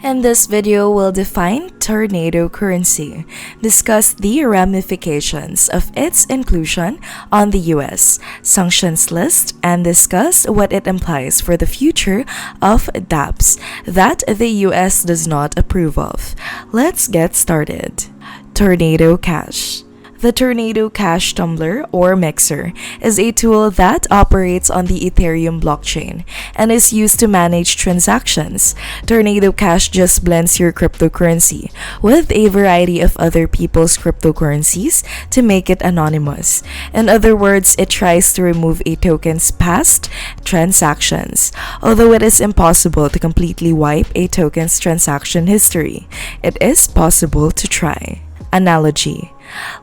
In this video, we'll define tornado currency, discuss the ramifications of its inclusion on the US sanctions list, and discuss what it implies for the future of dApps that the US does not approve of. Let's get started. Tornado Cash. The Tornado Cash Tumbler or Mixer is a tool that operates on the Ethereum blockchain and is used to manage transactions. Tornado Cash just blends your cryptocurrency with a variety of other people's cryptocurrencies to make it anonymous. In other words, it tries to remove a token's past transactions. Although it is impossible to completely wipe a token's transaction history, it is possible to try. Analogy.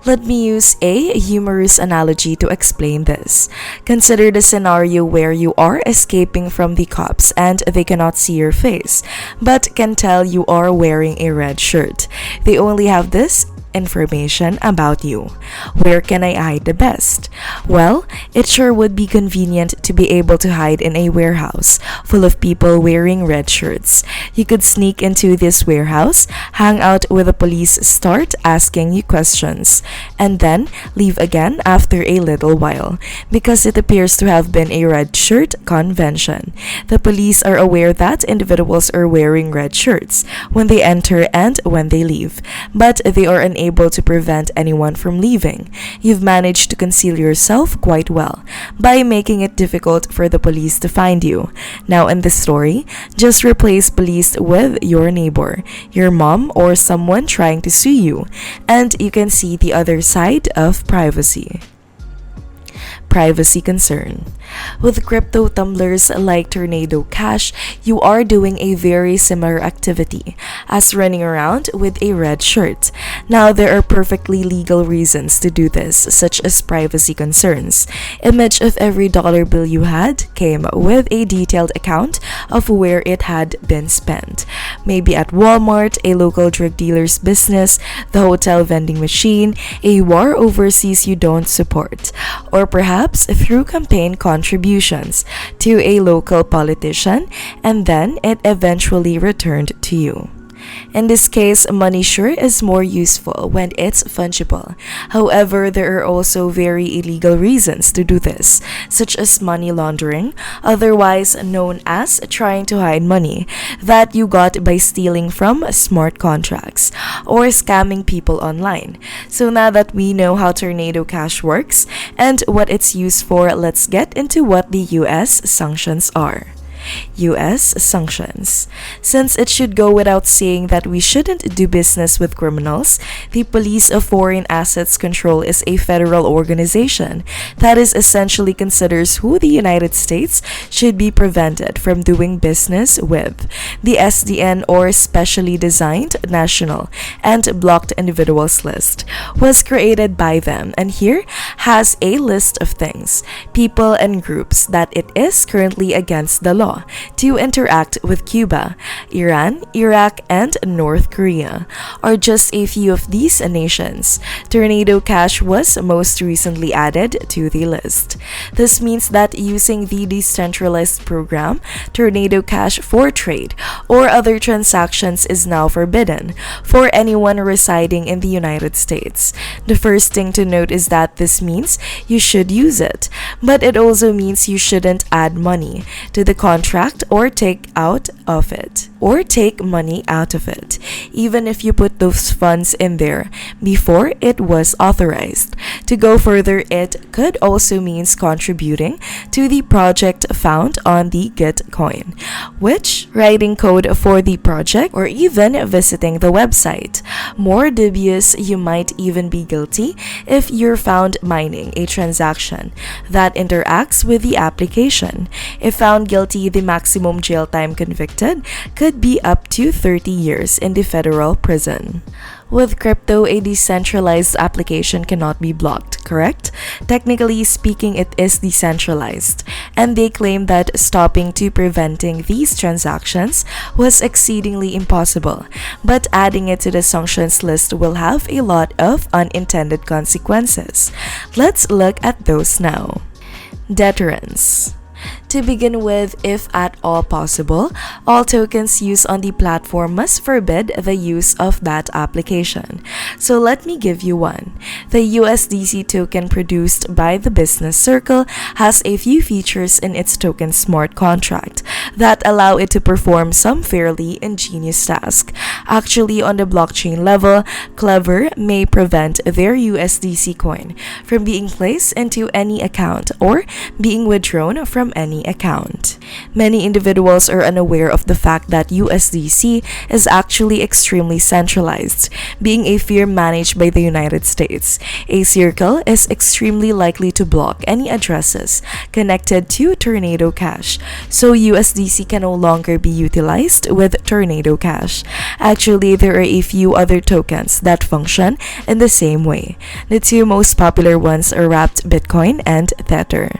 Let me use a humorous analogy to explain this. Consider the scenario where you are escaping from the cops and they cannot see your face, but can tell you are wearing a red shirt. They only have this information about you. Where can I hide the best? Well, it sure would be convenient to be able to hide in a warehouse full of people wearing red shirts. You could sneak into this warehouse, hang out with the police, start asking you questions, and then leave again after a little while, because it appears to have been a red shirt convention. The police are aware that individuals are wearing red shirts when they enter and when they leave, but they are unable to prevent anyone from leaving. You've managed to conceal yourself quite well by making it difficult for the police to find you. Now in this story, just replace police with your neighbor, your mom, or someone trying to sue you, and you can see the other side of privacy. Privacy concern. With crypto tumblers like Tornado Cash, you are doing a very similar activity as running around with a red shirt. Now, there are perfectly legal reasons to do this, such as privacy concerns. Image of every dollar bill you had came with a detailed account of where it had been spent. Maybe at Walmart, a local drug dealer's business, the hotel vending machine, a war overseas you don't support, or perhaps through campaign contributions to a local politician, and then it eventually returned to you. In this case, money sure is more useful when it's fungible. However, there are also very illegal reasons to do this, such as money laundering, otherwise known as trying to hide money that you got by stealing from smart contracts or scamming people online. So now that we know how Tornado Cash works and what it's used for, let's get into what the US sanctions are. US sanctions. Since it should go without saying that we shouldn't do business with criminals, the Police of Foreign Assets Control is a federal organization that is essentially considers who the United States should be prevented from doing business with. The SDN, or Specially Designed National and Blocked Individuals List, was created by them and here has a list of things, people, and groups that it is currently against the law to interact with. Cuba, Iran, Iraq, and North Korea are just a few of these nations. Tornado Cash was most recently added to the list. This means that using the decentralized program Tornado Cash for trade or other transactions is now forbidden for anyone residing in the United States. The first thing to note is that this means you should use it, but it also means you shouldn't add money to the contract or take money out of it, even if you put those funds in there before it was authorized. To go further, it could also means contributing to the project found on the Gitcoin, which writing code for the project, or even visiting the website. More dubious, you might even be guilty if you're found mining a transaction that interacts with the application. If found guilty, the maximum jail time convicted could be up to 30 years in the federal prison. With crypto, a decentralized application cannot be blocked, correct? Technically speaking, it is decentralized, and they claim that stopping to preventing these transactions was exceedingly impossible, but adding it to the sanctions list will have a lot of unintended consequences. Let's look at those now. Deterrence. To begin with, if at all possible, all tokens used on the platform must forbid the use of that application. So let me give you one. The USDC token produced by the Business Circle has a few features in its token smart contract that allow it to perform some fairly ingenious tasks. Actually, on the blockchain level, Clever may prevent their USDC coin from being placed into any account or being withdrawn from any account. Many individuals are unaware of the fact that USDC is actually extremely centralized, being a firm managed by the United States. A circle is extremely likely to block any addresses connected to Tornado Cash, so USDC can no longer be utilized with Tornado Cash. Actually, there are a few other tokens that function in the same way. The two most popular ones are Wrapped Bitcoin and Tether.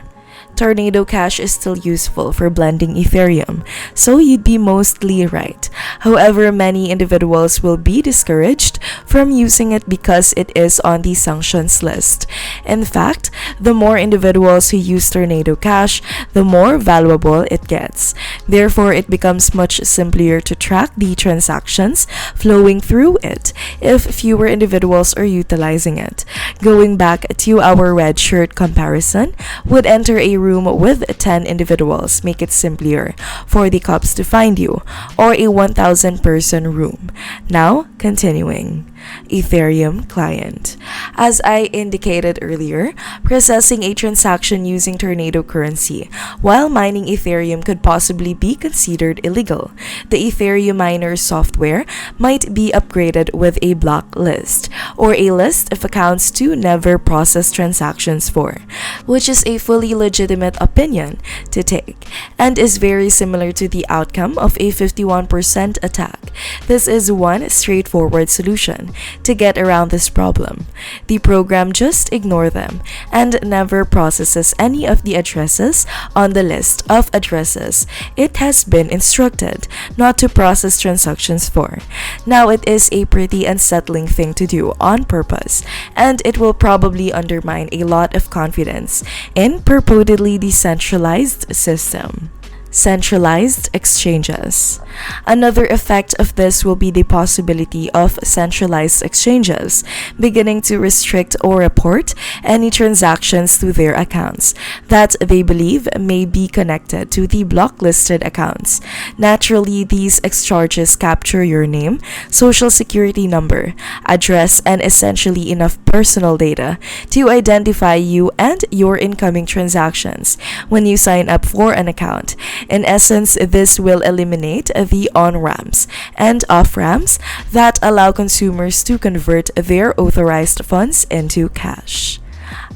Tornado Cash is still useful for blending Ethereum, so you'd be mostly right. However, many individuals will be discouraged from using it because it is on the sanctions list. In fact, the more individuals who use Tornado Cash, the more valuable it gets. Therefore, it becomes much simpler to track the transactions flowing through it if fewer individuals are utilizing it. Going back to our red shirt comparison, would enter a room with 10 individuals make it simpler for the cops to find you, or a 1,000 person room. Now, continuing. Ethereum client. As I indicated earlier, processing a transaction using Tornado currency while mining Ethereum could possibly be considered illegal. The Ethereum miner software might be upgraded with a block list, or a list of accounts to never process transactions for, which is a fully legitimate opinion to take, and is very similar to the outcome of a 51% attack. This is one straightforward solution to get around this problem. The program just ignores them and never processes any of the addresses on the list of addresses it has been instructed not to process transactions for. Now, it is a pretty unsettling thing to do on purpose, and it will probably undermine a lot of confidence in purportedly decentralized system. Centralized exchanges. Another effect of this will be the possibility of centralized exchanges beginning to restrict or report any transactions to their accounts that they believe may be connected to the blocklisted accounts. Naturally, these exchanges capture your name, social security number, address, and essentially enough personal data to identify you and your incoming transactions when you sign up for an account. In essence, this will eliminate the on-ramps and off-ramps that allow consumers to convert their authorized funds into cash.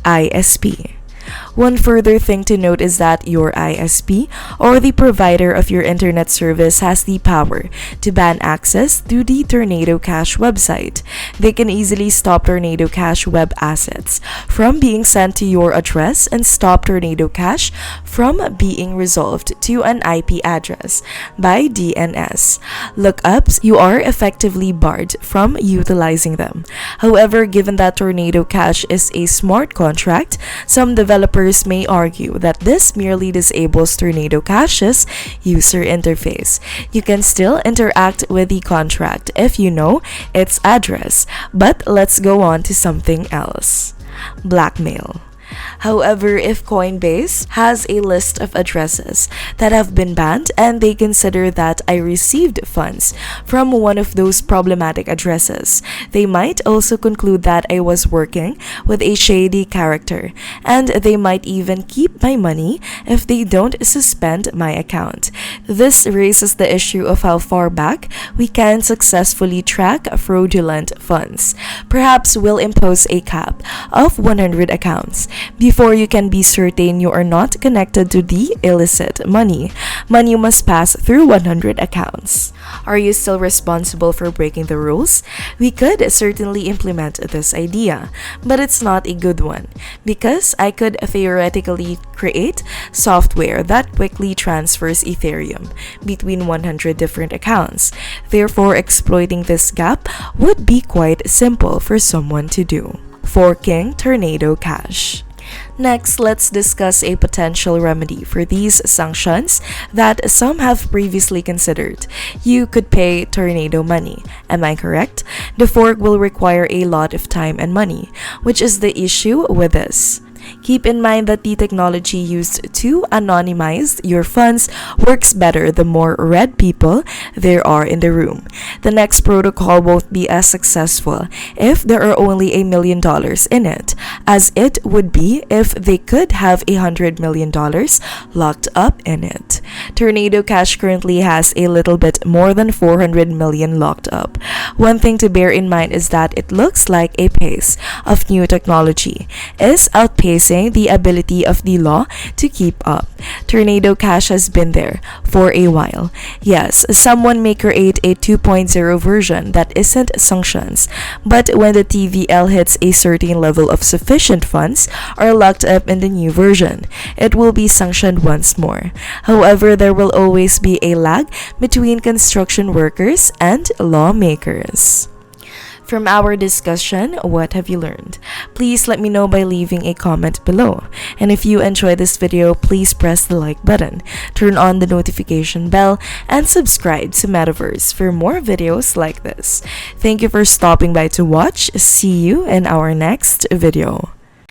ISP. One further thing to note is that your ISP, or the provider of your internet service, has the power to ban access to the Tornado Cash website. They can easily stop Tornado Cash web assets from being sent to your address and stop Tornado Cash from being resolved to an IP address by DNS lookups. You are effectively barred from utilizing them. However, given that Tornado Cash is a smart contract, some developers may argue that this merely disables Tornado Cash's user interface. You can still interact with the contract if you know its address, but let's go on to something else. Blackmail. However, if Coinbase has a list of addresses that have been banned and they consider that I received funds from one of those problematic addresses, they might also conclude that I was working with a shady character, and they might even keep my money if they don't suspend my account. This raises the issue of how far back we can successfully track fraudulent funds. Perhaps we'll impose a cap of 100 accounts before you can be certain you are not connected to the illicit money. Money must pass through 100 accounts. Are you still responsible for breaking the rules? We could certainly implement this idea, but it's not a good one, because I could theoretically create software that quickly transfers Ethereum between 100 different accounts. Therefore, exploiting this gap would be quite simple for someone to do. Forking Tornado Cash. Next, let's discuss a potential remedy for these sanctions that some have previously considered. You could pay tornado money. Am I correct? The fork will require a lot of time and money, which is the issue with this. Keep in mind that the technology used to anonymize your funds works better the more red people there are in the room. The next protocol won't be as successful if there are only $1 million in it, as it would be if they could have $100 million locked up in it. Tornado Cash currently has a little bit more than 400 million locked up. One thing to bear in mind is that it looks like a pace of new technology is outpacing the ability of the law to keep up. Tornado Cash has been there for a while. Yes, someone may create a 2.0 version that isn't sanctions, but when the TVL hits a certain level of sufficient funds are locked up in the new version, it will be sanctioned once more. However, there will always be a lag between construction workers and lawmakers. From our discussion, what have you learned? Please let me know by leaving a comment below. And if you enjoyed this video, please press the like button, turn on the notification bell, and subscribe to Metaverse for more videos like this. Thank you for stopping by to watch. See you in our next video.